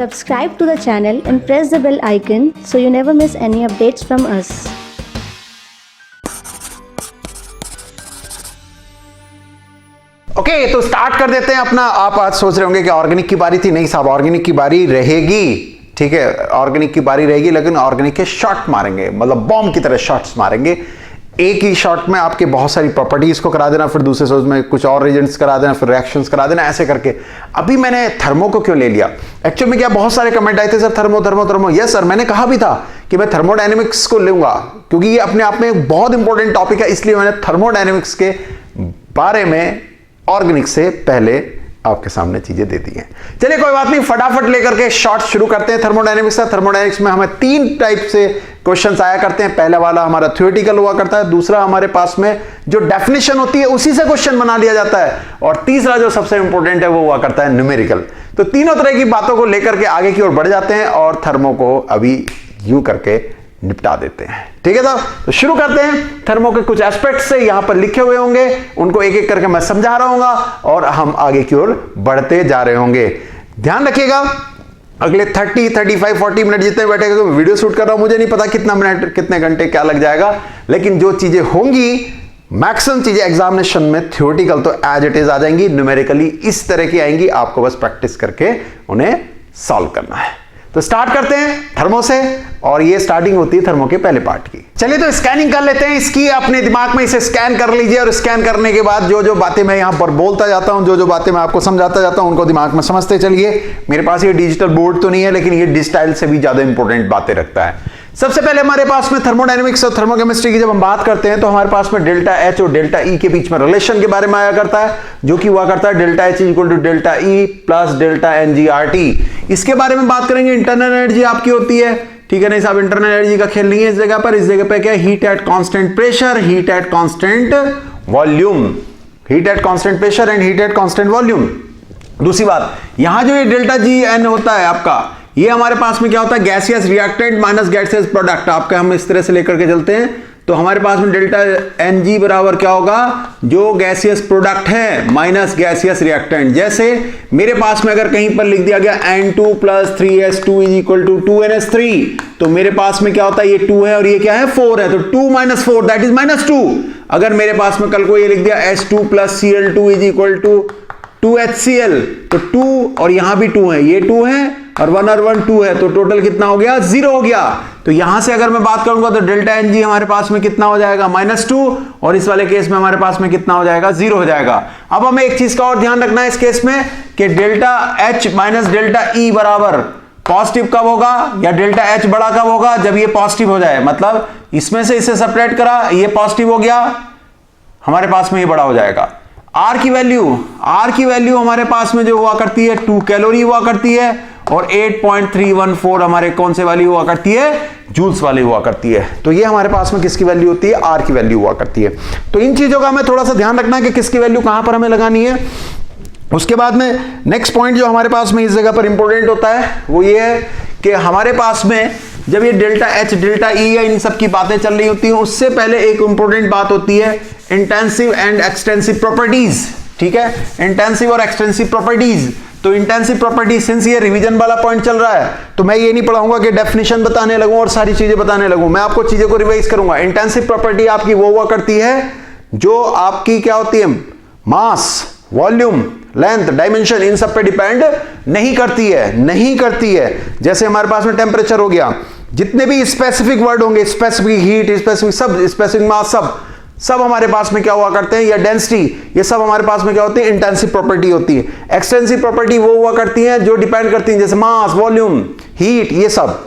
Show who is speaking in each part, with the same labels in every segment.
Speaker 1: Subscribe to the channel and press the bell icon so you never miss any updates from us.
Speaker 2: Okay, तो start कर देते हैं अपना। आप आज सोच रहे होंगे कि ऑर्गेनिक की बारी थी। नहीं साहब, ऑर्गेनिक की बारी रहेगी। ठीक है, ऑर्गेनिक की बारी रहेगी, लेकिन ऑर्गेनिक के शॉट मारेंगे, मतलब बॉम्ब की तरह शॉट्स मारेंगे। एक ही शॉट में आपके बहुत सारी प्रॉपर्टीज को करा देना, फिर दूसरे सोच में कुछ और रिएजेंट्स करा देना, फिर रिएक्शंस करा देना, ऐसे करके। अभी मैंने थर्मो को क्यों ले लिया? एक्चुअली में क्या, बहुत सारे कमेंट आए थे, sir thermo thermo thermo. Yes sir, मैंने कहा भी था कि मैं थर्मोडायनेमिक्स को लूंगा, क्योंकि ये अपने आप में एक बहुत इंपॉर्टेंट टॉपिक है। इसलिए मैंने थर्मोडायनेमिक्स के बारे में ऑर्गेनिक से पहले आपके सामने चीजें दे दी हैं। चलिए कोई बात नहीं, फटाफट लेकर के शॉर्ट शुरू करते हैं थर्मोडायनेमिक्स से। थर्मोडायनेमिक्स में हमें तीन टाइप से क्वेश्चंस आया करते हैं। पहला वाला हमारा थ्योरेटिकल हुआ करता है, दूसरा हमारे पास में जो डेफिनेशन होती है उसी से क्वेश्चन बना लिया जाता है, और तीसरा जो सबसे इंपॉर्टेंट है वो हुआ करता है न्यूमेरिकल। तो तीनों तरह की बातों को लेकर के आगे की ओर बढ़ जाते हैं और थर्मो को अभी यूं करके निपटा देते हैं। ठीक है साहब, तो शुरू करते हैं। थर्मो के कुछ एस्पेक्ट्स से यहां पर लिखे हुए होंगे, उनको एक एक करके मैं समझा रहा हूंगा और हम आगे की ओर बढ़ते जा रहे होंगे। ध्यान रखिएगा, अगले 30, 35, 40 मिनट जितने बैठेगा, वीडियो शूट कर रहा हूं, मुझे नहीं पता कितना मिनट, कितने घंटे क्या लग जाएगा, लेकिन जो चीजें होंगी, मैक्सिमम चीजें एग्जामिनेशन में थ्योरेटिकल तो एज इट इज आ जाएंगी, न्यूमेरिकली इस तरह की आएंगी। आपको बस प्रैक्टिस करके उन्हें सॉल्व करना है। तो स्टार्ट करते हैं थर्मो से, और ये स्टार्टिंग होती है थर्मो के पहले पार्ट की। चलिए तो स्कैनिंग कर लेते हैं इसकी। अपने दिमाग में इसे स्कैन कर लीजिए, और स्कैन करने के बाद जो जो बातें मैं यहां पर बोलता जाता हूं, जो जो बातें मैं आपको समझाता जाता हूं, उनको दिमाग में समझते चलिए। मेरे पास ये डिजिटल बोर्ड तो नहीं है, लेकिन ये डिजिटल से भी ज्यादा इंपॉर्टेंट बातें रखता है। सबसे पहले हमारे पास में थर्मोडायनेमिक्स और थर्मोकेमिस्ट्री की जब हम बात करते हैं, तो हमारे पास में डेल्टा एच और डेल्टा ई के बीच में रिलेशन के बारे में आया करता है, जो कि हुआ करता है delta H equal to delta E plus delta N G R T. इसके बारे में बात करेंगे। इंटरनल एनर्जी आपकी होती है, ठीक है। नहीं साहब, इंटरनल एनर्जी का खेल नहीं है इस जगह पर। इस जगह पे क्या है, heat at constant pressure, heat at constant volume, heat at constant pressure and heat at constant volume. दूसरी बात, यहां जो ये डेल्टा जी एन होता है आपका, ये हमारे पास में क्या होता है, gaseous reactant minus gaseous product. आपका हम इस तरह से लेकर के चलते हैं, तो हमारे पास में डेल्टा एन जी बराबर क्या होगा, जो गैसियस प्रोडक्ट है माइनस गैसियस रिएक्टेंट। जैसे मेरे पास में अगर कहीं पर लिख दिया गया N2 plus 3S2 is equal to 2NS3, तो मेरे पास में क्या होता है, ये 2 है और ये क्या है, 4 है, तो 2 माइनस 4 दैट इज माइनस 2। अगर मेरे पास में कल को ये लिख दिया S2 plus Cl2 is equal to 2HCl, तो 2 और यहां भी 2 है, ये 2 है और 1 और 1 2 है, तो टोटल कितना हो गया, 0 हो गया। तो यहां से अगर मैं बात करूंगा तो डेल्टा एन जी हमारे पास में कितना हो जाएगा, -2, और इस वाले केस में हमारे पास में कितना हो जाएगा, 0 हो जाएगा। अब हमें एक चीज का और ध्यान रखना है इस केस में, कि delta H minus delta E बराबर पॉजिटिव कब होगा, या डेल्टा एच बड़ा कब होगा, जब ये पॉजिटिव हो जाए। मतलब इसमें से इसे सेपरेट करा, ये पॉजिटिव हो गया, हमारे पास में ये बड़ा हो जाएगा। आर की वैल्यू हमारे पास में जो हुआ करती है 2 कैलोरी हुआ करती है, और 8.314 हमारे कौन से वाली हुआ करती है, जूल्स वाली हुआ करती है। तो ये हमारे पास में किसकी वैल्यू होती है, आर की वैल्यू हुआ करती है। तो इन चीजों का हमें थोड़ा सा ध्यान रखना है कि किसकी वैल्यू कहां पर हमें लगानी है। उसके बाद में नेक्स्ट पॉइंट जो हमारे पास में इस जगह पर इंपॉर्टेंट होता है, वो ये है कि हमारे पास में जब ये डेल्टा एच डेल्टा ई या इन सब की बातें चल रही होती हैं, उससे पहले एक इंपॉर्टेंट बात होती है इंटेंसिव एंड एक्सटेंसिव प्रॉपर्टीज। ठीक है, इंटेंसिव और एक्सटेंसिव प्रॉपर्टीज। तो इंटेंसिव प्रॉपर्टीज, सिंस ये रिवीजन वाला पॉइंट चल रहा है, तो मैं ये नहीं पढ़ाऊंगा कि डेफिनेशन बताने लगूं और सारी चीजें बताने लगूं, मैं आपको चीजों को रिवाइज करूंगा। इंटेंसिव प्रॉपर्टी आपकी वो हुआ करती है जो आपकी क्या होती है, मास, वॉल्यूम, लेंथ, डायमेंशन, इन सब पे डिपेंड नहीं करती है। जैसे हमारे पास में टेम्परेचर हो गया, जितने भी स्पेसिफिक वर्ड होंगे, स्पेसिफिक हीट, स्पेसिफिक सब, स्पेसिफिक मास, सब हमारे पास में क्या हुआ करते हैं, या डेंसिटी, ये सब हमारे पास में क्या होती है, इंटेंसिव प्रॉपर्टी होती है। एक्सटेंसिव प्रॉपर्टी वो हुआ करती है जो डिपेंड करती है, जैसे मास, वॉल्यूम, हीट, ये सब।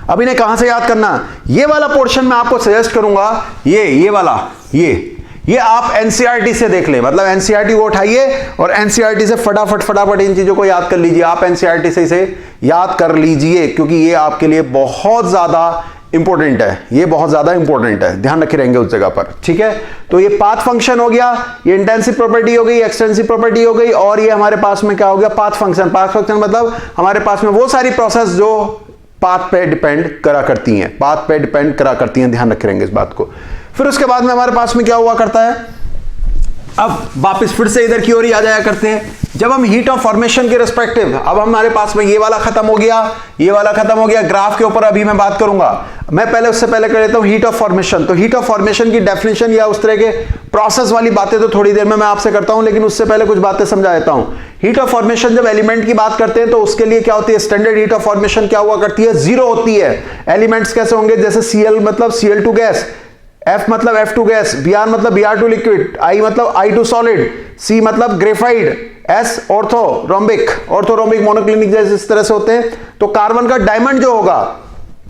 Speaker 2: अब इन्हें कहां से याद करना, ये वाला पोर्शन मैं आपको सजेस्ट करूंगा, ये वाला, ये आप एनसीईआरटी से देख लें। मतलब एनसीईआरटी को उठाइए और एनसीईआरटी से फटाफट इन चीजों को याद कर लीजिए। आप एनसीईआरटी से इसे याद कर लीजिए, क्योंकि ये आपके लिए बहुत ज्यादा इंपॉर्टेंट है, ये बहुत ज्यादा इंपॉर्टेंट है, ध्यान रखे रहेंगे उस जगह पर। ठीक है, तो ये पाथ फंक्शन हो गया, ये इंटेंसिव प्रॉपर्टी हो गई, एक्सटेंसिव प्रॉपर्टी हो गई, और ये हमारे पास में क्या हो गया, पाथ फंक्शन। पाथ फंक्शन मतलब हमारे पास में वो सारी प्रोसेस जो पाथ पे डिपेंड करा करती हैं, ध्यान रखे रहेंगे इस बात को। फिर उसके बाद में हमारे पास में क्या हुआ करता है, अब वापस फिर से इधर की ओर ही आ जाया करते हैं। जब हम हीट ऑफ फॉर्मेशन के रिस्पेक्टिव, अब हमारे पास में ये वाला खत्म हो गया, ये वाला खत्म हो गया, ग्राफ के ऊपर अभी मैं बात करूंगा। मैं पहले उससे पहले कर लेता हूं हीट ऑफ फॉर्मेशन। तो हीट ऑफ फॉर्मेशन की डेफिनेशन या उस तरह के प्रोसेस वाली बातें तो थोड़ी देर में मैं आपसे करता हूं, लेकिन उससे पहले कुछ बातें समझा देता हूं। हीट ऑफ फॉर्मेशन जब एलिमेंट की बात करते हैं तो उसके लिए क्या होती है, स्टैंडर्ड हीट ऑफ फॉर्मेशन क्या हुआ करती है, 0 होती है। एलिमेंट्स कैसे होंगे, जैसे Cl मतलब Cl2 गैस, F मतलब F2 गैस, Br मतलब Br2 लिक्विड, I मतलब I2 सॉलिड, C मतलब ग्रेफाइड, S ऑर्थोरोम्बिक मोनोक्लिनिक जैसे इस तरह से होते हैं। तो कार्बन का डायमंड जो होगा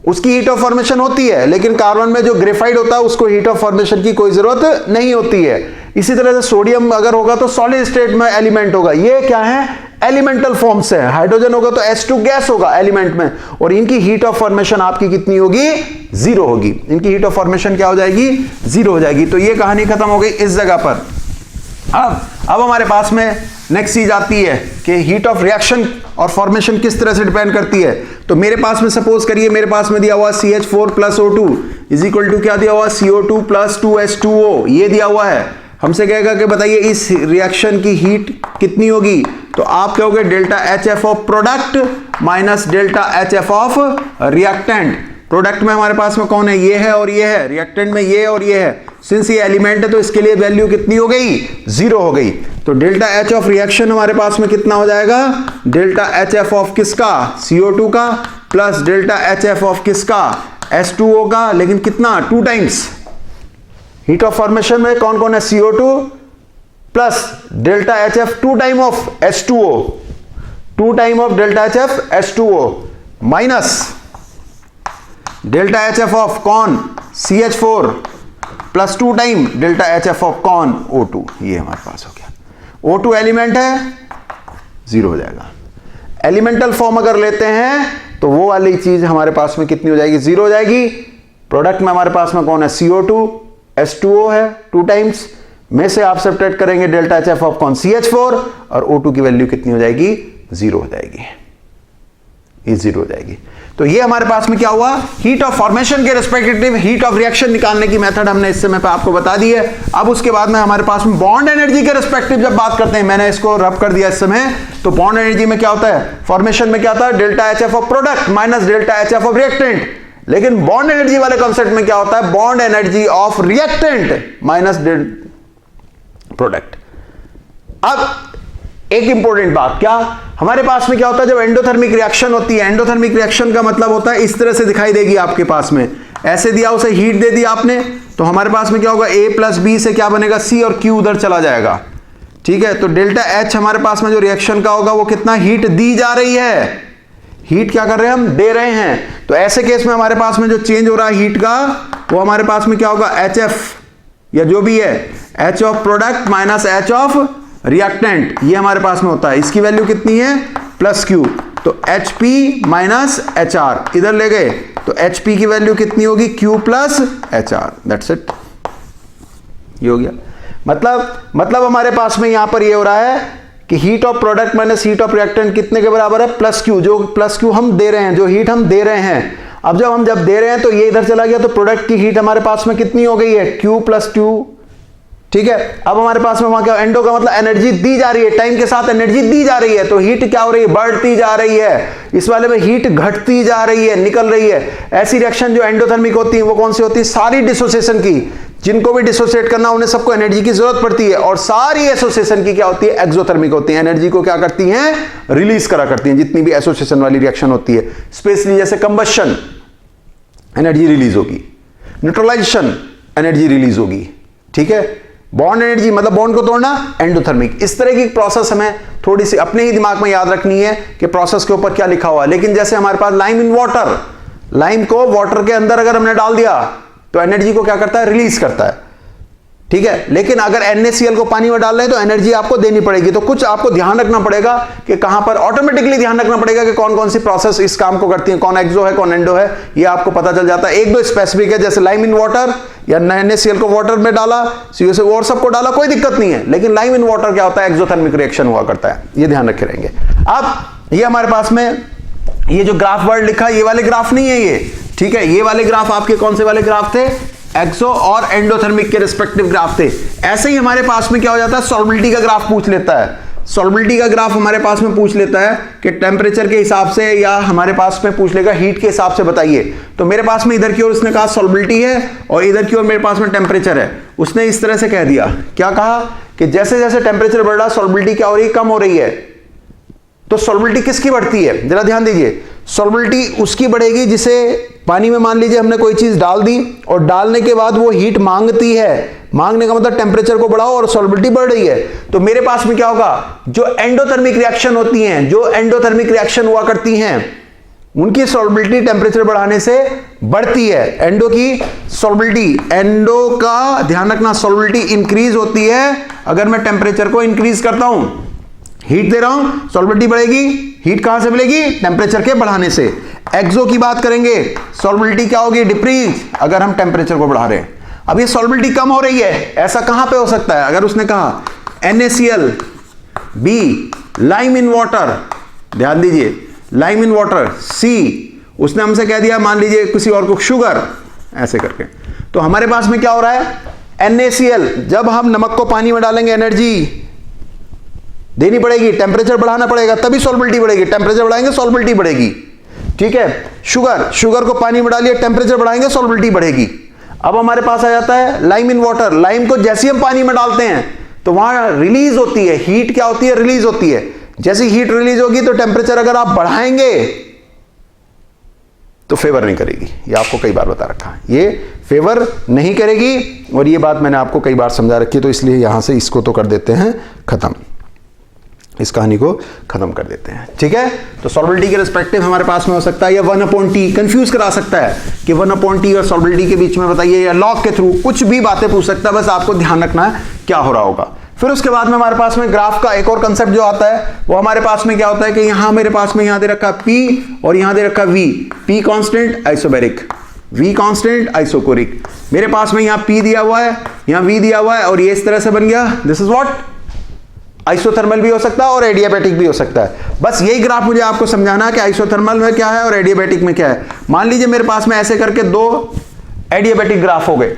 Speaker 2: उसकी हीट ऑफ फॉर्मेशन होती है, लेकिन कार्बन में जो ग्रेफाइड होता है उसको हीट ऑफ फॉर्मेशन की कोई जरूरत नहीं होती है। इसी तरह से सोडियम अगर होगा तो सॉलिड स्टेट में एलिमेंट होगा, ये क्या है, एलिमेंटल फॉर्म से है। हाइड्रोजन होगा तो H2 गैस होगा एलिमेंट में, और इनकी हीट ऑफ फॉर्मेशन आपकी कितनी होगी, 0 होगी। इनकी हीट ऑफ फॉर्मेशन क्या हो जाएगी, 0 हो जाएगी। तो ये कहानी खत्म हो गई इस जगह पर। अब हमारे पास में नेक्स्ट चीज आती है कि हीट ऑफ रिएक्शन और फॉर्मेशन किस तरह से डिपेंड करती है। तो मेरे पास में सपोज करिए मेरे पास में दिया हुआ CH4 plus O2 is equal to क्या दिया हुआ, CO2 प्लस 2H2O, ये दिया हुआ है। हमसे कहेगा कि बताइए इस रिएक्शन की हीट कितनी होगी, तो आप कहोगे delta HF of product minus delta HF of reactant. Product में हमारे पास में कौन है, ये है और ये है, रिएक्टेंट में ये और ये है। सिंस ये एलिमेंट है तो इसके लिए वैल्यू कितनी हो गई, 0 हो गई। तो डेल्टा H ऑफ रिएक्शन हमारे पास में कितना हो जाएगा, डेल्टा HF ऑफ किसका, CO2 का, प्लस डेल्टा HF ऑफ किसका, H2O का, लेकिन कितना, 2 टाइम्स। हीट ऑफ फॉर्मेशन में कौन कौन है, CO2 plus delta HF 2 time of H2O, 2 time of delta HF H2O minus delta HF of कौन, CH4 plus 2 time delta HF of कौन, O2। ये हमारे पास हो गया। O2 एलिमेंट है, 0 हो जाएगा। एलिमेंटल फॉर्म अगर लेते हैं तो वो वाली चीज हमारे पास में कितनी हो जाएगी, 0 हो जाएगी। प्रोडक्ट में हमारे पास में कौन है, CO2, H2O है 2 टाइम्स, में से आप सब्ट्रैक्ट करेंगे डेल्टा HF ऑफ कौन, CH4, और O2 की वैल्यू कितनी हो जाएगी, 0 हो जाएगी, ये 0 हो जाएगी। तो ये हमारे पास में क्या हुआ, हीट ऑफ फॉर्मेशन के रिस्पेक्टिव हीट ऑफ रिएक्शन निकालने की मेथड हमने इस समय पे आपको बता दी है। अब उसके बाद में हमारे पास में बॉन्ड एनर्जी के रिस्पेक्टिव जब बात करते हैं, मैंने इसको रब कर दिया इस समय, तो बॉन्ड एनर्जी में क्या होता है, फॉर्मेशन में क्या होता है, delta HF of product minus delta HF of reactant. लेकिन बॉन्ड एनर्जी वाले कॉन्सेप्ट में क्या होता है, bond energy of reactant minus product. अब एक इंपॉर्टेंट बात, क्या हमारे पास में क्या होता है, जब एंडोथर्मिक रिएक्शन होती है, एंडोथर्मिक रिएक्शन का मतलब होता है इस तरह से दिखाई देगी आपके पास में, ऐसे दिया, उसे हीट दे दी आपने, तो हमारे पास में क्या होगा, A प्लस B से क्या बनेगा, C, और Q उधर चला जाएगा। ठीक है, तो डेल्टा H हमारे पास में जो रिएक्शन का होगा वो कितना, हीट दी जा रही है, हीट क्या कर रहे हैं हम, दे रहे हैं। तो ऐसे केस में हमारे पास में जो चेंज हो रहा है हीट का, वो हमारे पास में क्या होगा, HF या जो भी है, H of product minus H of reactant, ये हमारे पास में होता है। इसकी वैल्यू कितनी है, प्लस Q, तो HP माइनस HR इधर ले गए, तो HP की वैल्यू कितनी होगी, Q plus HR, that's it, ये हो गया। मतलब हमारे पास में यहां पर ये हो रहा है कि heat of product minus heat of reactant कितने के बराबर है, प्लस Q, जो प्लस Q हम दे रहे हैं, जो हीट हम दे रहे हैं। अब जब हम दे रहे हैं तो ये इधर चला गया, तो प्रोडक्ट की हीट हमारे पास में कितनी हो गई है, Q प्लस 2। ठीक है, अब हमारे पास में वहां क्या, एंडो का मतलब एनर्जी दी जा रही है, टाइम के साथ एनर्जी दी जा रही है, तो हीट क्या हो रही है, बढ़ती जा रही है। इस वाले में हीट घटती जा रही है, निकल रही है। ऐसी रिएक्शन जो एंडोथर्मिक होती है वो कौन सी होती है, सारी डिसोसिएशन की, जिनको भी डिसोसिएट करना उन्हें सबको एनर्जी की जरूरत पड़ती है, और सारी एसोसिएशन की क्या होती है, एक्सोथर्मिक होती है, एनर्जी को क्या करती हैं, रिलीज करा करती हैं। जितनी भी एसोसिएशन वाली रिएक्शन होती है, स्पेशली जैसे कंबशन, एनर्जी रिलीज होगी, न्यूट्रलाइजेशन, एनर्जी रिलीज होगी। ठीक है, बॉन्ड एनर्जी मतलब बॉन्ड को तोड़ना, एंडोथर्मिक। इस तरह की प्रोसेस हमें थोड़ी सी अपने ही दिमाग में याद रखनी है कि प्रोसेस के ऊपर क्या लिखा हुआ है। लेकिन जैसे हमारे पास लाइम इन वाटर, लाइम को वाटर के अंदर अगर हमने डाल दिया तो एनर्जी को क्या करता है, रिलीज करता है। ठीक है, लेकिन अगर NaCl को पानी में डाल रहे हैं तो एनर्जी आपको देनी पड़ेगी। तो कुछ आपको ध्यान रखना पड़ेगा कि कहां पर, ऑटोमेटिकली ध्यान रखना पड़ेगा कि कौन कौन सी प्रोसेस इस काम को करती है, कौन एक्सो है कौन एंडो है, ये आपको पता चल जाता है। एक दो स्पेसिफिक है, जैसे लाइम इन वाटर या NaCl को वाटर में डाला, CO और सबको डाला, कोई दिक्कत नहीं है। लेकिन लाइम इन वाटर क्या होता है, एक्सोथर्मिक रिएक्शन हुआ करता है, ये ध्यान रखे रहेंगे। अब ये हमारे पास में ये जो ग्राफ वर्ड लिखा, ये वाले ग्राफ नहीं है ये। ठीक है, ये वाले ग्राफ आपके कौन से वाले ग्राफ थे, एक्सो और एंडोथर्मिक के रिस्पेक्टिव ग्राफ थे। ऐसे ही हमारे पास में क्या हो जाता है, सॉल्बिलिटी का ग्राफ पूछ लेता है। सॉल्बिलिटी का ग्राफ हमारे पास में पूछ लेता है कि टेम्परेचर के हिसाब से, या हमारे पास में पूछ लेगा हीट के हिसाब से बताइए। तो मेरे पास में इधर की ओर उसने कहा सॉल्बिलिटी है और इधर की ओर मेरे पास में टेम्परेचर है। उसने इस तरह से कह दिया, क्या कहा कि जैसे जैसे टेम्परेचर बढ़ रहा है सॉल्बिलिटी क्या हो रही है, कम हो रही है। तो सॉल्बिलिटी किसकी बढ़ती है, जरा ध्यान दीजिए। सॉल्बिलिटी उसकी बढ़ेगी जिसे पानी में मान लीजिए हमने कोई चीज डाल दी और डालने के बाद वो हीट मांगती है। मांगने का मतलब टेम्परेचर को बढ़ाओ और सॉल्बिलिटी बढ़ रही है। तो मेरे पास में क्या होगा, जो एंडोथर्मिक रिएक्शन होती हैं, जो एंडोथर्मिक रिएक्शन हुआ करती हैं, उनकी सॉल्बिलिटी टेम्परेचर बढ़ाने से बढ़ती है। एंडो की सॉल्बिलिटी, एंडो का ध्यान रखना, सॉल्बिलिटी इंक्रीज होती है अगर मैं टेम्परेचर को इंक्रीज करता हूं। हीट दे रहा हूं, सॉल्बिलिटी बढ़ेगी। हीट कहां से मिलेगी, टेम्परेचर के बढ़ाने से। एक्सो की बात करेंगे, सॉल्बिलिटी क्या होगी, डिक्रीज, अगर हम टेम्परेचर को बढ़ा रहे हैं। अब ये सॉल्बिलिटी कम हो रही है, ऐसा कहां पे हो सकता है, अगर उसने कहा NaCl B lime in water, ध्यान दीजिए, लाइम इन वाटर, C उसने हमसे कह दिया मान लीजिए किसी और को शुगर, ऐसे करके। तो हमारे पास में क्या हो रहा है, NaCl, जब हम नमक को पानी में डालेंगे एनर्जी देनी पड़ेगी, टेम्परेचर बढ़ाना पड़ेगा, तभी सॉल्बिलिटी बढ़ेगी। टेम्परेचर बढ़ाएंगे सॉल्बिलिटी बढ़ेगी, ठीक है। शुगर को पानी में डालिए, टेम्परेचर बढ़ाएंगे सॉल्बिलिटी बढ़ेगी। अब हमारे पास आ जाता है लाइम इन वाटर। लाइम को जैसे हम पानी में डालते हैं तो वहां रिलीज होती है हीट, क्या होती है, रिलीज होती है। जैसे हीट रिलीज होगी तो टेम्परेचर अगर आप बढ़ाएंगे तो फेवर नहीं करेगी। ये आपको कई बार बता रखा है, ये फेवर नहीं करेगी, और ये बात मैंने आपको कई बार समझा रखी है। तो इसलिए यहां से इसको तो कर देते हैं खत्म, इस कहानी को खत्म कर देते हैं, ठीक है। तो सॉल्बिलिटी के रिस्पेक्टिव हमारे पास में हो सकता है, या 1/T कंफ्यूज करा सकता है कि 1/T और सॉल्बिलिटी के बीच में बताइए, या लॉग के थ्रू कुछ भी बातें पूछ सकता है। बस आपको ध्यान रखना है क्या हो रहा होगा। फिर उसके बाद में हमारे पास में ग्राफ का एक और कंसेप्ट जो आता है, वो हमारे पास में क्या होता है कि यहां मेरे पास में यहां दे रखा P और यहां दे रखा V। P constant isobaric, V constant isochoric. मेरे पास में यहां P दिया हुआ है, यहां V दिया हुआ है, और ये इस तरह से बन गया। दिस इज व्हाट, आइसोथर्मल भी हो सकता है और एडियाबैटिक भी हो सकता है। बस यही ग्राफ मुझे आपको समझाना है कि आइसोथर्मल में क्या है और एडियाबैटिक में क्या है। मान लीजिए मेरे पास में ऐसे करके दो एडियाबैटिक ग्राफ हो गए,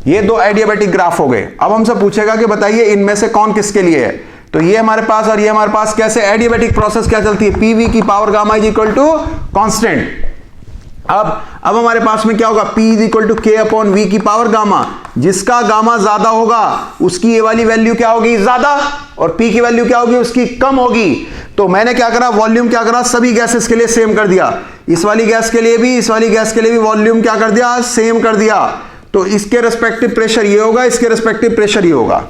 Speaker 2: ये दो एडियाबैटिक ग्राफ हो गए। अब हमसे पूछेगा कि बताइए इनमें से कौन किसके लिए है। तो ये हमारे पास और ये हमारे पास कैसे एडियाबैटिक प्रोसेस क्या चलती है, PV की power gamma is equal to constant. अब हमारे पास में क्या होगा, P is equal to K upon V की पावर गामा। जिसका गामा ज्यादा होगा उसकी ये वाली वैल्यू क्या होगी, ज्यादा, और P की वैल्यू क्या होगी, उसकी कम होगी। तो मैंने क्या करा, वॉल्यूम क्या करा, सभी गैसेस के लिए सेम कर दिया। इस वाली गैस के लिए भी, इस वाली गैस के लिए भी वॉल्यूम क्या कर दिया, सेम कर दिया। तो इसके रेस्पेक्टिव प्रेशर ये होगा, इसके रेस्पेक्टिव प्रेशर ये होगा।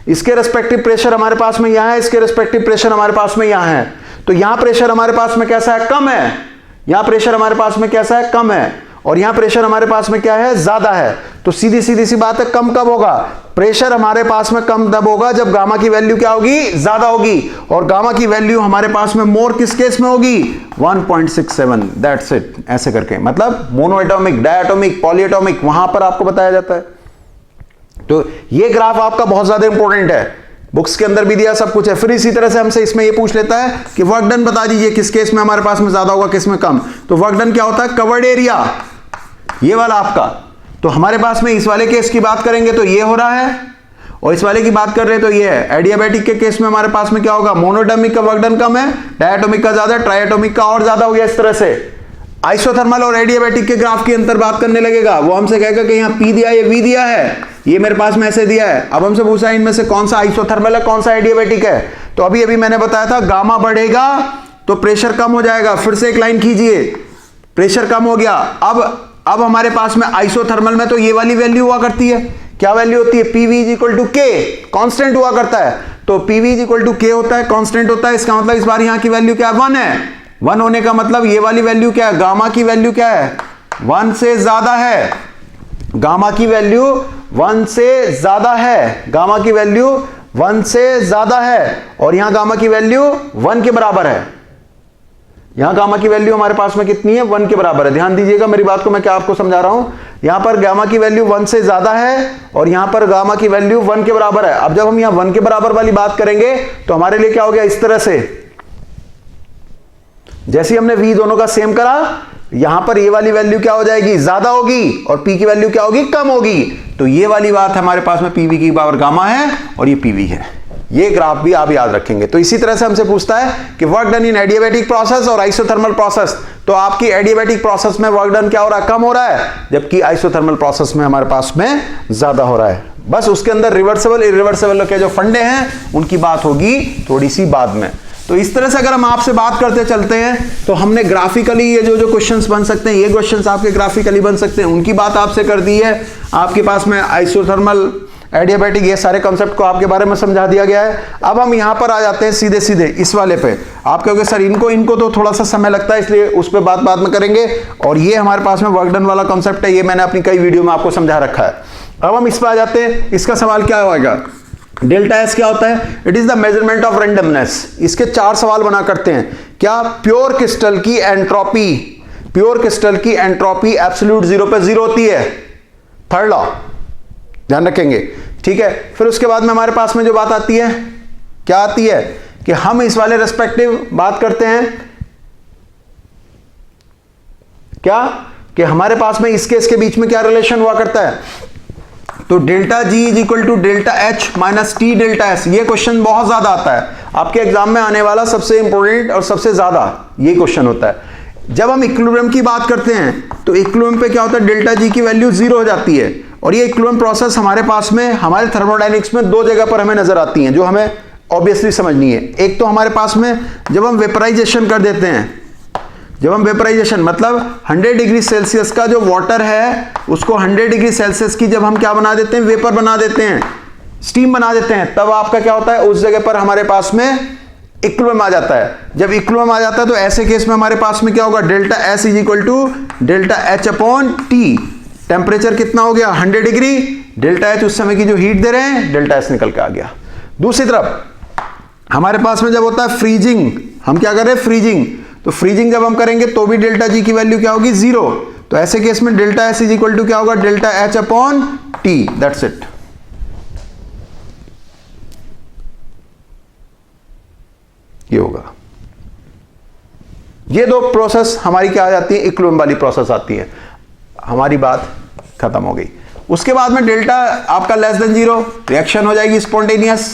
Speaker 2: इसके रेस्पेक्टिव प्रेशर हमारे पास में यहां है, इसके रेस्पेक्टिव प्रेशर हमारे पास में यहां है। तो यहां प्रेशर हमारे पास में कैसा है, कम है। यहां प्रेशर हमारे पास में कैसा है, कम है। और यहां प्रेशर हमारे पास में क्या है, ज्यादा है। तो सीधी सीधी सी बात है, कम कब होगा, प्रेशर हमारे पास में कम तब होगा जब गामा की वैल्यू क्या होगी, ज्यादा होगी। और गामा की वैल्यू हमारे पास में मोर किस केस में होगी, 1.67, दैट्स इट। ऐसे करके मतलब मोनोएटॉमिक, डायटोमिक, पॉलीएटॉमिक, वहां पर आपको बताया जाता है। तो ये ग्राफ आपका बहुत ज्यादा इंपॉर्टेंट है, बुक्स के अंदर भी दिया सब कुछ है। फिर इसी तरह से हमसे इसमें ये पूछ लेता है कि वर्क डन बता दीजिए किस केस में हमारे पास में ज्यादा होगा, किस में कम। तो वर्क डन क्या होता है, कवर्ड एरिया, ये वाला आपका। तो हमारे पास में इस वाले केस की बात करेंगे तो ये हो रहा है, और इस वाले की बात कर रहे हैं तो ये है। एडियाबैटिक के केस में हमारे पास में क्या होगा, मोनोटॉमिक का वर्क डन कम है, डायटोमिक का ज्यादा, ट्राइएटोमिक का और ज्यादा हो गया। इस तरह से आइसोथर्मल और एडियाबैटिक के ग्राफ की अंतर बात करने लगेगा। वो हमसे कहेगा कि यहाँ P दिया है, ये V दिया है, ये मेरे पास में ऐसे दिया है। अब हमसे पूछा है इनमें से कौन सा आइसोथर्मल है, कौन सा एडियाबैटिक है। तो अभी अभी मैंने बताया था गामा बढ़ेगा तो प्रेशर कम हो जाएगा। फिर से एक लाइन खींचिए, प्रेशर कम हो गया। अब हमारे पास में आइसोथर्मल में तो ये वाली वैल्यू हुआ करती है, क्या वैल्यू होती है, PV is equal to K, constant हुआ करता है। तो PV is equal to K होता है, कांस्टेंट होता है। इसका मतलब इस बार यहाँ की वैल्यू क्या है, 1 है। 1 होने का मतलब ये वाली वैल्यू क्या है, गामा की वैल्यू क्या है, 1 से ज्यादा है। गामा की वैल्यू 1 से ज्यादा है, गामा की वैल्यू 1 से ज्यादा है। और यहां गामा की वैल्यू 1 के बराबर है। यहां गामा की वैल्यू हमारे पास में कितनी है, 1 के बराबर है। ध्यान दीजिएगा मेरी बात को, मैं क्या आपको समझा रहा हूं। यहां पर गामा की वैल्यू 1 से ज्यादा है और यहां पर गामा की वैल्यू 1 के बराबर है। अब जब हम यहां 1 के बराबर वाली बात करेंगे तो हमारे लिए क्या हो गया, इस तरह से, जैसे हमने V दोनों का सेम करा, यहां पर ये वाली वैल्यू क्या हो जाएगी, ज्यादा होगी, और पी की वैल्यू क्या होगी, कम होगी। तो ये वाली बात हमारे पास में पीवी की पावर गामा है और ये पीवी है। ये ग्राफ भी आप याद रखेंगे। तो इसी तरह से हमसे पूछता है कि work done in adiabatic process और आइसोथर्मल प्रोसेस। तो आपकी एडियाबैटिक प्रोसेस में वर्क डन क्या हो रहा है, कम हो रहा है, जबकि आइसोथर्मल प्रोसेस में हमारे पास में ज्यादा हो रहा है। बस उसके अंदर रिवर्सिबल इरिवर्सिबल के जो फंडे हैं उनकी बात होगी थोड़ी सी बाद में। तो इस तरह से अगर हम आपसे बात करते चलते हैं तो हमने ग्राफिकली ये जो क्वेश्चंस बन सकते हैं, ये क्वेश्चंस आपके ग्राफिकली बन सकते हैं, उनकी बात आपसे कर दी है। आपके पास में आइसोथर्मल, एडियाबैटिक, ये सारे कॉन्सेप्ट को आपके बारे में समझा दिया गया है। अब हम यहां पर आ जाते हैं सीधे सीधे इस वाले पे। आप कहोगे सर इनको तो थोड़ा सा समय लगता है, इसलिए उस पर बात बाद में करेंगे। और ये हमारे पास में वर्क डन वाला कॉन्सेप्ट है, ये मैंने अपनी कई वीडियो में आपको समझा रखा है। अब हम इस पर आ जाते हैं। इसका सवाल क्या होगा, डेल्टा एस क्या होता है, it is the measurement of randomness. इसके 4 सवाल बना करते हैं। क्या प्योर क्रिस्टल की एंट्रोपी, प्योर क्रिस्टल की एंट्रोपी एब्सोल्यूट 0 पे 0 होती है, थर्ड लॉ, ध्यान रखेंगे, ठीक है। फिर उसके बाद में हमारे पास में जो बात आती है, क्या आती है कि हम इस वाले रेस्पेक्टिव बात करते हैं क्या, कि हमारे पास में इसके इसके बीच में क्या रिलेशन हुआ करता है। तो delta G is equal to delta H minus T delta S. ये क्वेश्चन बहुत ज्यादा आता है आपके एग्जाम में, आने वाला सबसे इंपॉर्टेंट और सबसे ज्यादा ये क्वेश्चन होता है। जब हम इक्विलिब्रियम की बात करते हैं तो इक्विलिब्रियम पे क्या होता है, डेल्टा जी की वैल्यू 0 हो जाती है। और ये इक्विलिब्रियम प्रोसेस हमारे पास में, हमारे थर्मोडायनेमिक्स में 2 जगह पर हमें नजर आती हैं जो हमें ऑब्वियसली समझनी है। एक तो हमारे पास में जब हम वेपराइजेशन कर देते हैं, जब हम वेपराइजेशन मतलब 100 डिग्री सेल्सियस का जो वाटर है उसको 100 डिग्री सेल्सियस की जब हम क्या बना देते हैं, वेपर बना देते हैं, स्टीम बना देते हैं, तब आपका क्या होता है, उस जगह पर हमारे पास में इक्विलिब्रियम आ जाता है। जब इक्विलिब्रियम आ जाता है तो ऐसे केस में हमारे पास में क्या होगा, delta S is equal to delta H upon T. Temperature कितना हो गया, 100 डिग्री, डेल्टा एच उस समय की जो हीट दे रहे हैं, डेल्टा एस निकल के आ गया। दूसरी तरफ हमारे पास में जब होता है फ्रीजिंग, हम क्या कर रहे हैं, फ्रीजिंग, तो फ्रीजिंग जब हम करेंगे तो भी डेल्टा जी की वैल्यू क्या होगी, 0। तो ऐसे केस में delta S is equal to क्या होगा, delta H upon T, that's it. ये होगा। ये 2 प्रोसेस हमारी क्या आ जाती है, इक्विलिब्रियम वाली प्रोसेस आती है। हमारी बात खत्म हो गई। उसके बाद में डेल्टा आपका लेस देन 0, रिएक्शन हो जाएगी spontaneous.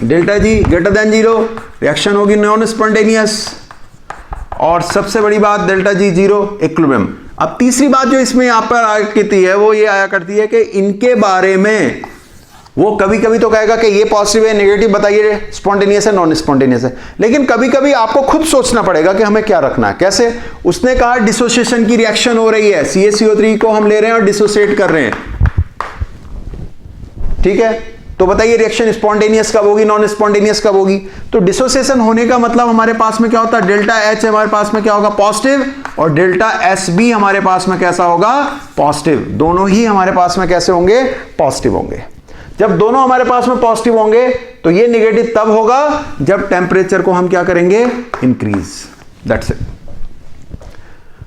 Speaker 2: Delta G greater than 0, reaction होगी नॉन स्पॉन्टेनियस। और सबसे बड़ी बात, डेल्टा जी 0, इक्विलिब्रियम। अब तीसरी बात जो इसमें यहां पर आती है वो ये आया करती है कि इनके बारे में वो कभी कभी तो कहेगा कि ये पॉजिटिव है, नेगेटिव बताइए, स्पॉन्टेनियस है, नॉन स्पॉन्टेनियस है। लेकिन कभी कभी आपको खुद सोचना पड़ेगा कि हमें क्या रखना है। कैसे, उसने कहा डिसोसिएशन की रिएक्शन हो रही है, CaCO3 को हम ले रहे हैं और डिसोसिएट कर रहे हैं, ठीक है। तो बताइए रिएक्शन स्पॉन्टेनियस कब होगी, नॉन स्पॉन्टेनियस कब होगी। तो डिसोसिएशन होने का मतलब हमारे पास में क्या होता है, डेल्टा एच हमारे पास में क्या होगा, पॉजिटिव, और डेल्टा एस भी हमारे पास में कैसा होगा, पॉजिटिव। दोनों ही हमारे पास में कैसे होंगे, पॉजिटिव होंगे। जब दोनों हमारे पास में पॉजिटिव होंगे तो ये नेगेटिव तब होगा जब टेम्परेचर को हम क्या करेंगे, इंक्रीज, दैट्स इट।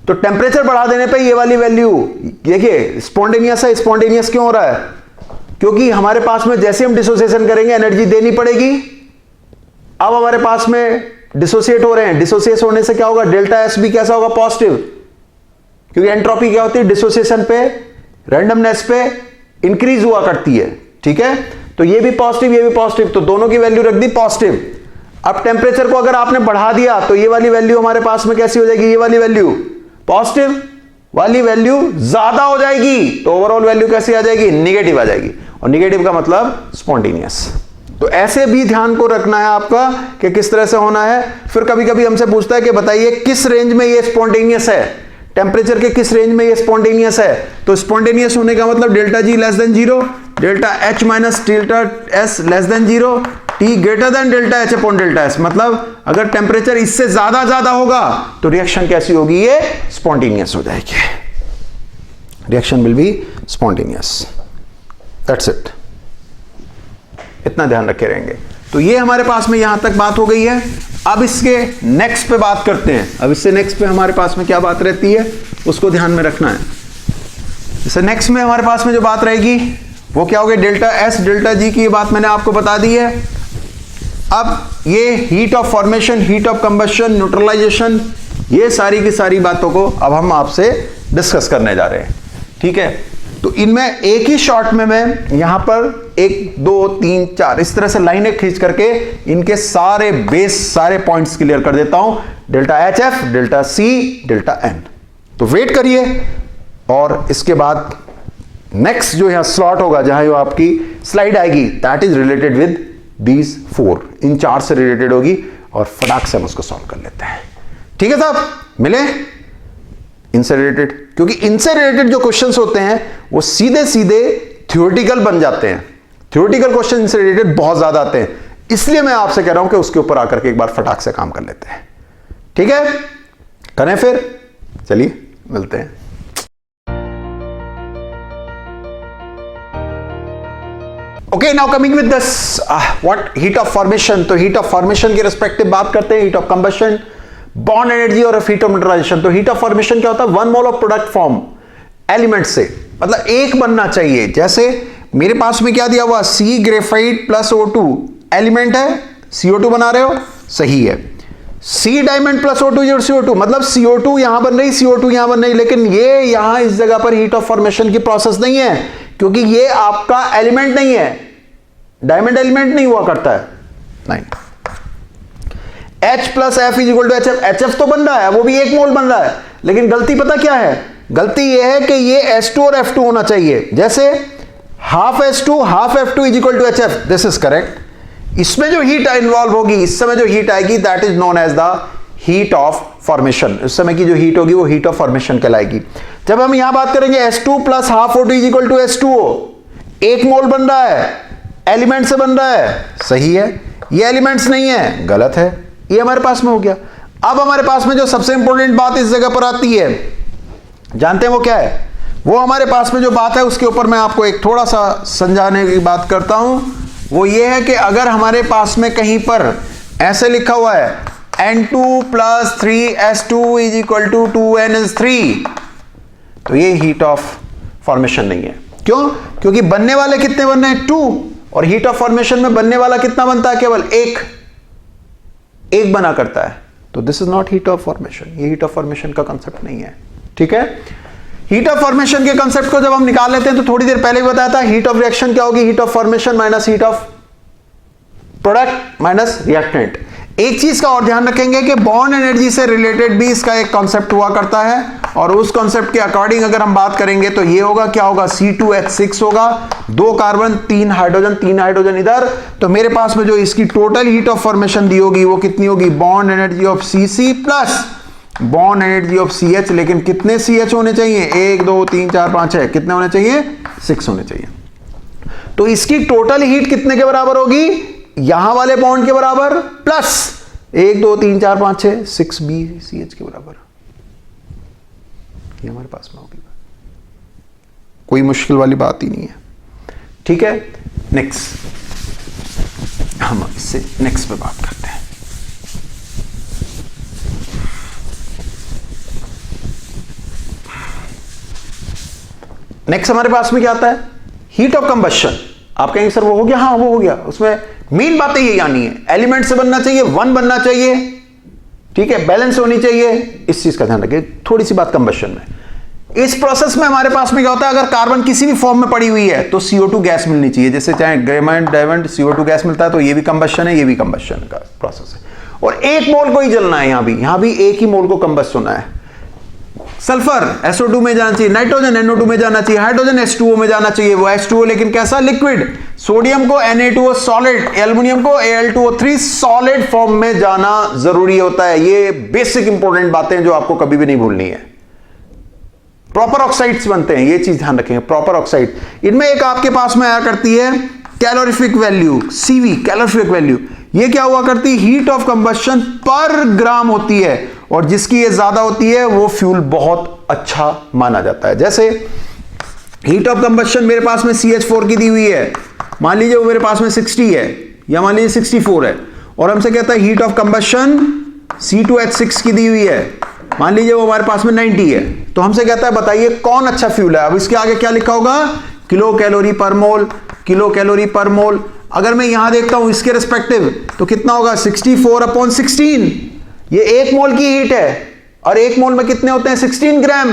Speaker 2: तो टेम्परेचर बढ़ा देने पे ये वाली वैल्यू देखिए स्पॉन्टेनियस है। स्पॉन्टेनियस क्यों हो रहा है, क्योंकि हमारे पास में जैसे हम डिसोसिएशन करेंगे एनर्जी देनी पड़ेगी। अब हमारे पास में डिसोसिएट हो रहे हैं, डिसोसिएट होने से क्या होगा, डेल्टा एस भी कैसा होगा, पॉजिटिव, क्योंकि एंट्रोपी क्या होती है, डिसोसिएशन पे, रैंडमनेस पे इंक्रीज हुआ करती है, ठीक है। तो ये भी पॉजिटिव, ये भी पॉजिटिव, तो दोनों की वैल्यू रख दी पॉजिटिव। अब टेम्परेचर को अगर आपने बढ़ा दिया तो ये वाली वैल्यू हमारे पास में कैसी हो जाएगी, ये वाली वैल्यू पॉजिटिव वाली वैल्यू ज्यादा हो जाएगी, तो ओवरऑल वैल्यू कैसी आ जाएगी, निगेटिव आ जाएगी। और निगेटिव का मतलब स्पॉन्टेनियस। तो ऐसे भी ध्यान को रखना है आपका कि किस तरह से होना है। फिर कभी कभी हमसे पूछता है कि बताइए किस रेंज में ये स्पॉन्टेनियस है, टेम्परेचर के किस रेंज में ये स्पॉन्टेनियस है। तो स्पॉन्टेनियस होने का मतलब delta G less than 0, delta H minus delta S less than 0, T greater than delta H upon delta S. मतलब अगर टेम्परेचर इससे ज्यादा होगा तो रिएक्शन कैसी होगी, ये स्पॉन्टेनियस हो जाएगी, reaction will be spontaneous, that's it. इतना ध्यान रखे रहेंगे। तो ये हमारे पास में यहां तक बात हो गई है। अब इसके नेक्स्ट पे बात करते हैं। अब इससे नेक्स्ट पे हमारे पास में क्या बात रहती है उसको ध्यान में रखना है। इससे नेक्स्ट में हमारे पास में जो बात रहेगी वो क्या होगी, डेल्टा एस डेल्टा जी की बात मैंने आपको बता दी है। अब ये heat of formation, heat of combustion, neutralization, ये सारी की सारी बातों को अब हम आपसे डिस्कस करने जा रहे हैं, ठीक है। तो इनमें एक ही शॉट में मैं यहां पर 1 2 3 4 इस तरह से लाइनें खींच करके इनके सारे बेस सारे पॉइंट्स क्लियर कर देता हूं, delta HF, delta C, delta N। तो वेट करिए और इसके बाद नेक्स्ट जो यहां स्लॉट होगा, जहां जो आपकी स्लाइड आएगी, that is related with these 4, इन 4 से रिलेटेड होगी और फटाक से हम उसको सॉल्व कर लेते हैं, ठीक है साहब। मिले इनसे रिलेटेड, क्योंकि इनसे रिलेटेड जो क्वेश्चंस होते हैं वो सीधे सीधे थ्योरेटिकल बन जाते हैं। थ्योरेटिकल क्वेश्चन इनसे रिलेटेड बहुत ज्यादा आते हैं, इसलिए मैं आपसे कह रहा हूं कि उसके ऊपर आकर के एक बार फटाक से काम कर लेते हैं, ठीक है। करें फिर, चलिए मिलते हैं। Okay, now coming with this what heat of formation. तो हीट ऑफ फॉर्मेशन के रिस्पेक्टिव बात करते हैं, heat of combustion, bond energy और हीट ऑफ न्यूट्रलाइजेशन। तो हीट ऑफ फॉर्मेशन क्या होता है? 1 mole of product form element से, मतलब एक बनना चाहिए। जैसे मेरे पास में क्या दिया हुआ, सी ग्रेफाइट प्लस O2 एलिमेंट है, CO2 बना रहे हो, सही है। सी डायमंड प्लस O2 CO2, मतलब CO2 यहां बन रही, CO2 यहां बन रही, लेकिन ये यहां इस जगह पर हीट ऑफ फॉर्मेशन की प्रोसेस नहीं है, क्योंकि ये आपका एलिमेंट नहीं है, डायमंड एलिमेंट नहीं हुआ करता है, नहीं। H plus F is equal to HF, HF तो बन रहा है, वो भी 1 मोल बन रहा है, लेकिन गलती पता क्या है? गलती ये है कि ये H2 और F2 होना चाहिए। जैसे half F2 is equal to HF, this is correct. इसमें जो हीट इन्वॉल्व होगी, इस समय जो हीट आएगी, that is known as the heat of formation. इस समय की जो हीट होगी वो हीट ऑफ फॉर्मेशन कहलाएगी। जब हम यहां बात करेंगे H2 plus half O2 is equal to H2O, 1 mole बन रहा है, एलिमेंट से बन रहा है, सही है। ये एलिमेंट्स नहीं है, गलत है। ये हमारे पास में हो गया। अब हमारे पास में जो सबसे इंपॉर्टेंट बात इस जगह पर आती है, जानते हैं वो क्या है? वो हमारे पास में जो बात है उसके ऊपर मैं आपको एक थोड़ा सा समझाने की बात करता हूं। वो ये है कि अगर हमारे पास में कहीं पर ऐसे लिखा हुआ है N2 plus 3S2 is equal to 2N3, तो ये हीट ऑफ फॉर्मेशन नहीं है। क्यों? क्योंकि बनने वाले कितने बनने हैं? 2, और हीट ऑफ फॉर्मेशन में बनने वाला कितना बनता है? केवल एक बना करता है। तो this is not heat of formation, ये हीट ऑफ फॉर्मेशन का कंसेप्ट नहीं है, ठीक है। हीट ऑफ फॉर्मेशन के कंसेप्ट को जब हम निकाल लेते हैं तो थोड़ी देर पहले बताया था, हीट ऑफ रिएक्शन क्या होगी? Heat of formation minus heat of product minus reactant. एक चीज का और ध्यान रखेंगे कि बॉन्ड एनर्जी से रिलेटेड भी इसका एक कॉन्सेप्ट हुआ करता है, और उस कॉन्सेप्ट के अकॉर्डिंग अगर हम बात करेंगे तो ये होगा, क्या होगा? C2H6 होगा, 2 कार्बन 3 हाइड्रोजन इधर। तो मेरे पास में जो इसकी टोटल हीट ऑफ फॉर्मेशन दी होगी वो कितनी होगी? Bond energy of Cc plus bond energy of CH। लेकिन कितने CH होने चाहिए? 1 2 3 4 5 6, कितने होने चाहिए? 6 होने चाहिए। तो इसकी टोटल हीट कितने के बराबर होगी? यहां वाले बॉन्ड के बराबर प्लस 1 2 3 4 5 6 6BCH के बराबर, ये हमारे पास में होगी। कोई मुश्किल वाली बात ही नहीं है, ठीक है। नेक्स्ट, हम इससे नेक्स्ट पे बात करते हैं। नेक्स्ट हमारे पास में क्या आता है? Heat of combustion. आप कहेंगे सर वो हो गया, हाँ वो हो गया। उसमें मेन बातें यही आनी है, एलिमेंट से बनना चाहिए, 1 बनना चाहिए, ठीक है, बैलेंस होनी चाहिए, इस चीज का ध्यान रखिए। थोड़ी सी बात कंबशन में, इस प्रोसेस में हमारे पास में क्या होता है? अगर कार्बन किसी भी फॉर्म में पड़ी हुई है तो CO2 गैस मिलनी चाहिए। जैसे चाहे डायमंड CO2 गैस मिलता है, तो ये भी कंबशन है, ये भी कंबशन का प्रोसेस है। और 1 मोल को ही जलना है, यहां भी 1 ही मोल को कंबस्ट होना है। सल्फर SO2 में जाना चाहिए, नाइट्रोजन NO2 में जाना चाहिए, हाइड्रोजन H2O में जाना चाहिए, वो H2O लेकिन कैसा? लिक्विड। सोडियम को Na2O सॉलिड, एल्युमिनियम को Al2O3 सॉलिड फॉर्म में जाना जरूरी होता है। ये बेसिक इंपॉर्टेंट बातें जो आपको कभी भी नहीं भूलनी है। प्रॉपर ऑक्साइड्स बनते हैं, ये चीज ध्यान रखेंगे, प्रॉपर ऑक्साइड। इनमें एक आपके पास में आया करती है calorific value, CV, calorific value. ये क्या हुआ करती? हीट ऑफ कंबशन पर ग्राम होती है, और जिसकी ये ज्यादा होती है वो फ्यूल बहुत अच्छा माना जाता है। जैसे हीट ऑफ कंबशन मेरे पास में CH4 की दी हुई है, मान लीजिए वो मेरे पास में 60 है, या मान लीजिए 64 है, और हमसे कहता है हीट ऑफ कंबशन C2H6 की दी हुई है, मान लीजिए वो हमारे पास में 90 है। तो हमसे कहता है बताइए कौन अच्छा फ्यूल है। अब इसके आगे क्या लिखा होगा? किलो कैलोरी पर मोल, किलो कैलोरी पर मोल। अगर मैं यहां देखता हूं इसके रिस्पेक्टिव, तो कितना होगा? 64/16। ये 1 मोल की हीट है, और 1 मोल में कितने होते हैं 16 ग्राम।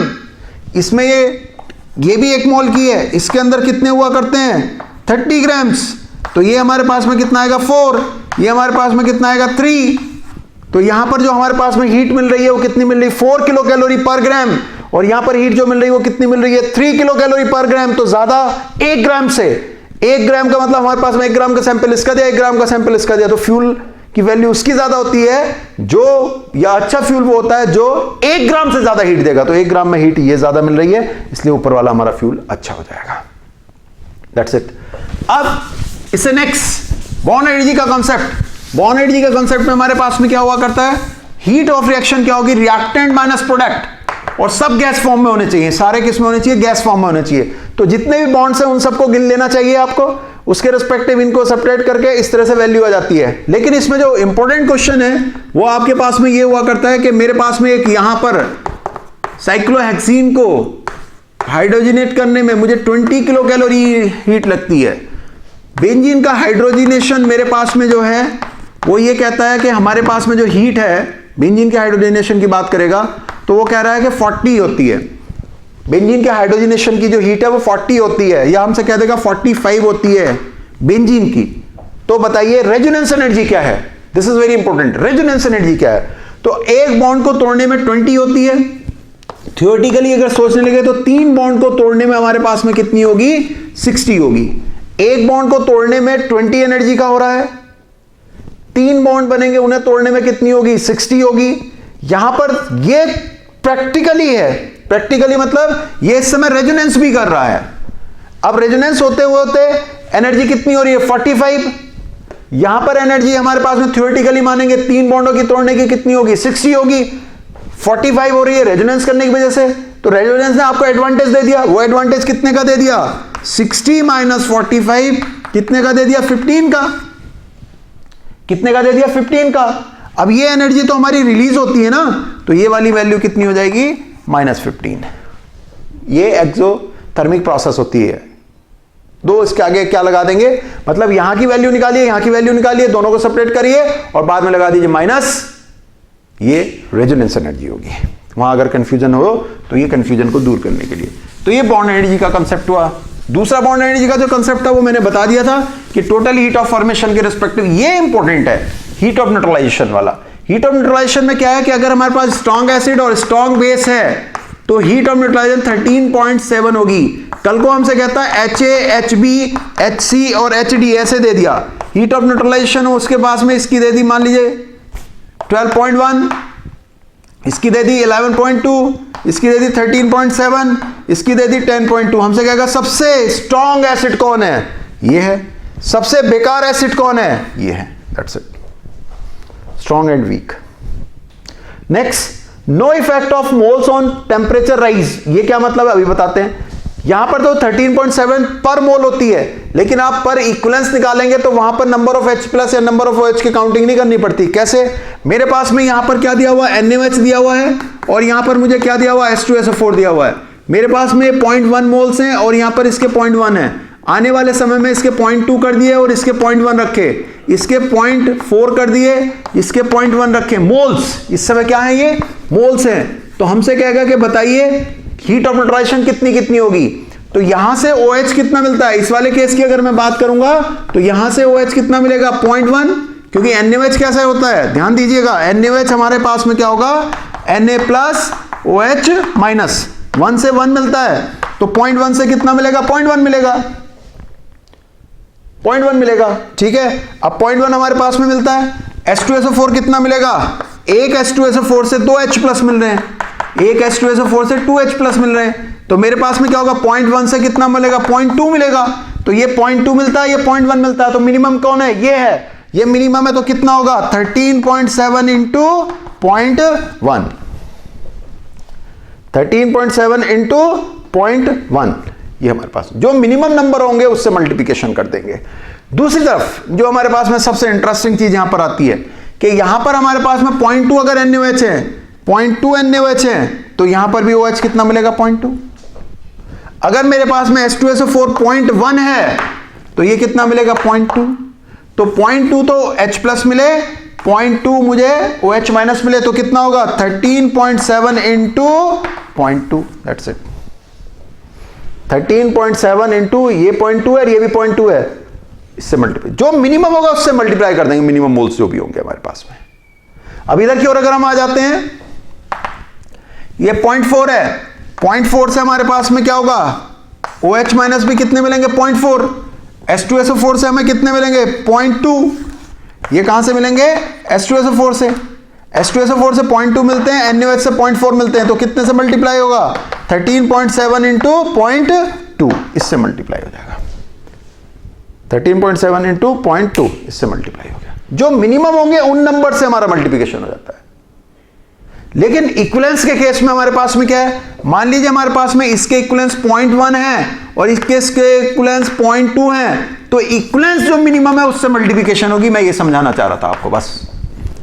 Speaker 2: इसमें ये भी 1 मोल की है, इसके अंदर कितने हुआ करते हैं 30 ग्राम्स। तो ये हमारे पास में कितना आएगा 4, ये हमारे पास में कितना आएगा 3। तो यहां पर जो हमारे पास में हीट मिल रही है वो कितनी मिल रही है 4 किलो कैलोरी पर ग्राम, और यहां पर हीट जो मिल रही है वो कितनी मिल रही है 3 किलो कैलोरी पर ग्राम। तो ज्यादा 1 ग्राम से, 1 ग्राम का मतलब हमारे पास में 1 ग्राम का सैंपल इसका दिया, 1 ग्राम का सैंपल इसका दिया, तो फ्यूल की वैल्यू उसकी ज्यादा होती है जो, या अच्छा फ्यूल वो होता है जो 1 ग्राम से ज्यादा हीट देगा। तो 1 ग्राम में हीट ये ज्यादा मिल रही है, इसलिए ऊपर वाला हमारा फ्यूल अच्छा हो जाएगा। That's it. अब इससे नेक्स्ट बॉन्ड एनर्जी का कंसेप्ट। बॉन्ड एनर्जी का कंसेप्ट में हमारे पास में क्या हुआ करता है, हीट ऑफ रिएक्शन क्या होगी, रिएक्टेंट माइनस प्रोडक्ट, और सब गैस फॉर्म में होने चाहिए, सारे किस में होने चाहिए, गैस फॉर्म में होने चाहिए। तो जितने भी बॉन्ड्स हैं उन सबको गिन लेना चाहिए आपको, उसके रिस्पेक्टिव इनको सेपरेट करके इस तरह से वैल्यू आ जाती है। लेकिन इसमें जो इंपॉर्टेंट क्वेश्चन है वो आपके पास में ये हुआ करता है कि मेरे पास में एक यहां पर साइक्लोहेक्सीन को हाइड्रोजनेट करने में मुझे 20 किलो कैलोरी हीट लगती है। बेंजीन का हाइड्रोजनेशन मेरे पास में जो है वो ये कहता है कि हमारे पास में जो हीट है, बेंजीन के हाइड्रोजनेशन की बात करेगा तो वो कह रहा है कि 40 होती है। बेंजीन के हाइड्रोजनेशन की जो हीट है वो 40 होती है, या हमसे कह देगा 45 होती है बेंजीन की। तो बताइए रेजोनेंस एनर्जी क्या है, this is very important, resonance energy क्या है। तो एक बॉन्ड को तोड़ने में 20 होती है, थियोरेटिकली अगर सोचने लगे तो 3 बॉन्ड को तोड़ने में हमारे पास में कितनी होगी 60 होगी। एक बॉन्ड को तोड़ने में 20 एनर्जी का हो रहा है, 3 बॉन्ड बनेंगे उन्हें तोड़ने में कितनी होगी 60 होगी। यहां पर ये प्रैक्टिकली है, प्रैक्टिकली मतलब ये इस समय रेजोनेंस भी कर रहा है। अब रेजोनेंस होते होते एनर्जी कितनी हो रही है 45। यहां पर एनर्जी हमारे पास में थियोरेटिकली मानेंगे 3 बॉन्डों की तोड़ने की कितनी होगी 60 होगी, 45 हो रही है रेजोनेंस करने की वजह से। तो रेजोनेंस ने आपको एडवांटेज दे दिया, वो एडवांटेज कितने का दे दिया 60 माइनस 45 कितने का दे दिया 15 का, कितने का दे दिया 15 का। अब ये एनर्जी तो हमारी रिलीज होती है ना, तो ये वाली वैल्यू कितनी हो जाएगी -15। ये एक्सोथर्मिक प्रोसेस होती है। दो इसके आगे क्या लगा देंगे, मतलब यहां की वैल्यू निकालिए, यहां की वैल्यू निकालिए, दोनों को सेपरेट करिए और बाद में लगा दीजिए माइनस, ये रेजोनेंस एनर्जी होगी। वहां अगर कंफ्यूजन हो तो ये कंफ्यूजन को दूर करने के लिए, तो ये बॉन्ड एनर्जी का कंसेप्ट हुआ। दूसरा बॉन्ड एनर्जी का जो कंसेप्ट था वो मैंने बता दिया था कि टोटल हीट ऑफ फॉर्मेशन के रिस्पेक्टिव, ये इंपॉर्टेंट है हीट ऑफ न्यूट्रलाइजेशन वाला। हीट ऑफ न्यूट्रलाइजेशन में क्या है कि अगर हमारे पास स्ट्रॉन्ग एसिड और स्ट्रॉन्ग बेस है तो हीट ऑफ न्यूट्रलाइजेशन 13.7 होगी। कल को हमसे कहता है HA, HB, HC और HD ऐसे दे दिया, हीट ऑफ न्यूट्रलाइजेशन हो उसके पास में इसकी दे दी मान लीजिए 12.1, इसकी दे दी 11.2, इसकी दे दी 13.7, इसकी दे दी 10.2। हमसे कहेगा सबसे स्ट्रॉन्ग एसिड कौन है, ये है। सबसे बेकार एसिड कौन है, ये है। That's it, strong and weak. Next, no effect of moles on temperature rise. ये क्या मतलब है अभी बताते हैं। यहां पर तो 13.7 पर मोल होती है, लेकिन आप पर इक्विवेलेंस निकालेंगे तो वहां पर नंबर ऑफ H प्लस या नंबर ऑफ OH की काउंटिंग नहीं करनी पड़ती। कैसे, मेरे पास में यहां पर क्या दिया हुआ है NaOH दिया हुआ है, और यहां पर मुझे क्या दिया हुआ है H2SO4 दिया हुआ है। मेरे पास में 0.1 मोल्स हैं और यहां पर इसके 0.1 है। आने वाले समय में इसके 0.2 कर दिए और इसके 0.1 रखे, इसके 0.4 कर दिए, इसके 0.1 रखे। मोल्स इस समय क्या है, ये मोल्स हैं। तो हमसे कहेगा कि बताइए हीट ऑफ न्यूट्रलाइजेशन कितनी कितनी होगी। तो यहां से OH कितना मिलता है, इस वाले केस की अगर मैं बात करूंगा तो यहां से OH कितना मिलेगा 0.1, क्योंकि NaOH कैसा होता है ध्यान दीजिएगा। NaOH हमारे पास में क्या होगा Na प्लस OH माइनस, 1 से 1 मिलता है, तो 0.1 से कितना मिलेगा 0.1 मिलेगा, 0.1 मिलेगा। ठीक है, अब 0.1 हमारे पास में मिलता है। H2SO4 कितना मिलेगा, एक H2SO4 से 2 H प्लस मिल रहे हैं, एक H2SO4 से 2 H प्लस मिल रहे हैं। तो मेरे पास में क्या होगा 0.1 से कितना मिलेगा 0.2 मिलेगा। तो ये 0.2 मिलता है, ये 0.1 मिलता है, तो मिनिमम कौन है, ये है, ये मिनिमम है। तो कितना होगा 13.7 इंटू 0.1, 13.7 इंटू 0.1, ये हमारे पास जो मिनिमम नंबर होंगे उससे मल्टीप्लिकेशन कर देंगे। दूसरी तरफ जो हमारे पास में सबसे इंटरेस्टिंग चीज यहां पर आती है कि यहां पर हमारे पास में 0.2 अगर NaOH है, 0.2 NaOH है, तो यहां पर भी OH कितना मिलेगा 0.2। अगर मेरे पास में H2SO4 0.1 है तो ये कितना मिलेगा 0.2। तो 0.2 तो H प्लस मिले, 0.2 मुझे OH माइनस मिले तो कितना होगा 13.7 इंटू 0.2, दैट्स इट। 13.7 इंटू ये 0.2 है, ये भी 0.2 है, इससे मल्टीप्लाई, जो मिनिमम होगा उससे मल्टीप्लाई कर देंगे, मिनिमम मोल्स जो भी होंगे हमारे पास में। अब इधर की ओर अगर हम आ जाते हैं, ये 0.4 है, 0.4 से हमारे पास में क्या होगा, OH माइनस भी कितने मिलेंगे 0.4, H2SO4 से हमें कितने मिलेंगे 0.2, ये कहां से मिलेंगे H2SO4 से, H2SO4 से 0.2 मिलते हैं, NaOH से 0.4 मिलते हैं, तो कितने से मल्टीप्लाई होगा 13.7 इंटू 0.2, इससे मल्टीप्लाई हो जाएगा, 13.7 इंटू 0.2, इससे मल्टीप्लाई हो गया। जो मिनिमम होंगे उन नंबर से हमारा मल्टीप्लिकेशन हो जाता है। लेकिन इक्विवेलेंस के केस में हमारे पास में क्या है, मान लीजिए हमारे पास में इसके इक्विवेलेंस 0.1 है और इसके इक्विवेलेंस 0.2 है, तो इक्विवेलेंस जो मिनिमम है उससे मल्टीप्लिकेशन होगी। मैं ये समझाना चाह रहा था आपको, बस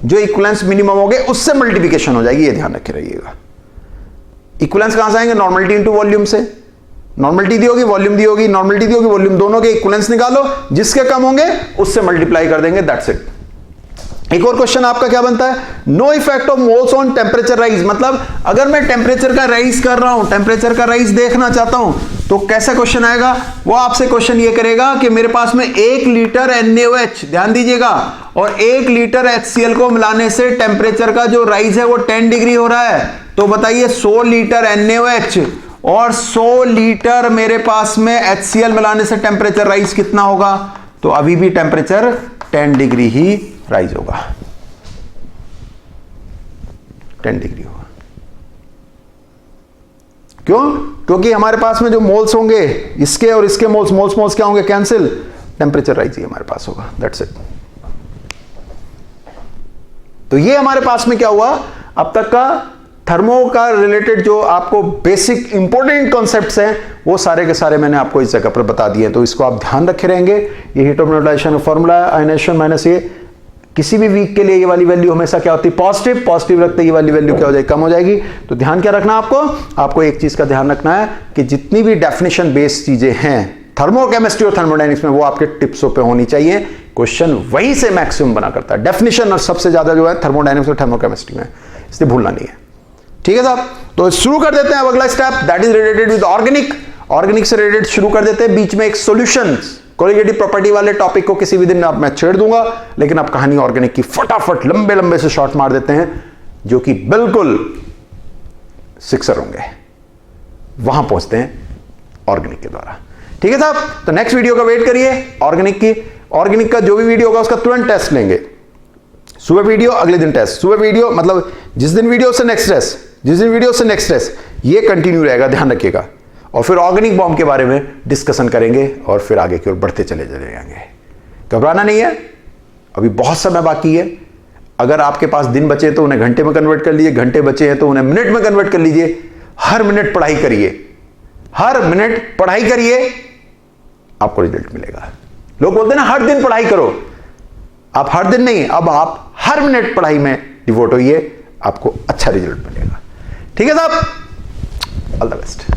Speaker 2: जो इक्विवेलेंस मिनिमम हो गए उससे मल्टीप्लिकेशन हो जाएगी, ये ध्यान रखे रहिएगा। इक्विवेलेंस कहां से आएंगे, नॉर्मलिटी इंटू वॉल्यूम से, नॉर्मलिटी दी होगी वॉल्यूम दी होगी, नॉर्मलिटी दी होगी वॉल्यूम, दोनों के इक्विवेलेंस निकालो, जिसके कम होंगे उससे मल्टीप्लाई कर देंगे, दैट्स इट। एक और क्वेश्चन आपका क्या बनता है, no effect of moles on temperature rise, मतलब अगर मैं टेम्परेचर का राइज कर रहा हूं, टेम्परेचर का राइज देखना चाहता हूं, तो कैसा क्वेश्चन आएगा, वो आपसे क्वेश्चन ये करेगा कि मेरे पास में 1 लीटर NaOH, ध्यान दीजिएगा, और 1 लीटर HCl को मिलाने से टेम्परेचर का जो राइज है वो 10 डिग्री हो रहा है, तो बताइए 100 लीटर NaOH और 100 लीटर मेरे पास में HCl मिलाने से टेम्परेचर राइज कितना होगा, तो अभी भी टेम्परेचर 10 डिग्री ही राइज होगा, 10 डिग्री होगा। क्यों, क्योंकि हमारे पास में जो मोल्स होंगे इसके और इसके मोल्स क्या होंगे, कैंसिल, टेम्परेचर राइज ही हमारे पास होगा, दैट्स इट। तो ये हमारे पास में क्या हुआ, अब तक का थर्मो का रिलेटेड जो आपको बेसिक इंपॉर्टेंट कॉन्सेप्ट्स हैं वो सारे के सारे मैंने आपको इस जगह पर बता दिए हैं, तो इसको आप ध्यान रखे रहेंगे। ये heat of neutralisation formula, ionisation minus ये, किसी भी वीक के लिए ये वाली वैल्यू हमेशा क्या होती है, पॉजिटिव, पॉजिटिव रखते ये वाली वैल्यू क्या हो जाएगी, कम हो जाएगी। तो ध्यान क्या रखना आपको एक चीज का ध्यान रखना है कि जितनी भी डेफिनेशन बेस्ड चीजें हैं थर्मोकेमिस्ट्री और थर्मोडायनेमिक्स में, वो आपके टिप्सों पे होनी चाहिए, क्वेश्चन वहीं से मैक्सिमम बना करता है, डेफिनेशन और सबसे ज्यादा जो है थर्मोडायनेमिक्स और थर्मोकेमिस्ट्री में, इसलिए भूलना नहीं है, ठीक है साहब। तो शुरू कर देते हैं अब अगला step, that is related with organic से रिलेटेड शुरू कर देते हैं। बीच में एक सॉल्यूशंस कोलिगेटिव प्रॉपर्टी वाले टॉपिक को किसी भी दिन आप मैं छेड़ दूंगा, लेकिन अब कहानी ऑर्गेनिक की फटाफट लंबे लंबे से शॉट मार देते हैं, जो कि बिल्कुल सिक्सर होंगे, वहां पहुंचते हैं ऑर्गेनिक के द्वारा, ठीक है साहब। तो नेक्स्ट वीडियो का वेट करिए, ऑर्गेनिक का जो भी वीडियो होगा उसका तुरंत टेस्ट लेंगे, सुबह वीडियो अगले दिन टेस्ट, सुबह वीडियो मतलब जिस दिन वीडियो से नेक्स्ट टेस्ट, जिस दिन वीडियो से नेक्स्ट टेस्ट, ये कंटिन्यू रहेगा, ध्यान रखिएगा। और फिर ऑर्गेनिक बॉम्ब के बारे में डिस्कशन करेंगे और फिर आगे की ओर बढ़ते चले जाएंगे। घबराना नहीं है, अभी बहुत समय बाकी है। अगर आपके पास दिन बचे तो उन्हें घंटे में कन्वर्ट कर लीजिए, घंटे बचे हैं तो उन्हें मिनट में कन्वर्ट कर लीजिए। हर मिनट पढ़ाई करिए, हर मिनट पढ़ाई करिए, आपको रिजल्ट मिलेगा। लोग बोलते हैं ना हर दिन पढ़ाई करो, आप हर दिन नहीं, अब आप हर मिनट पढ़ाई में डिवोट होइए, आपको अच्छा रिजल्ट मिलेगा, ठीक है साहब। All the best.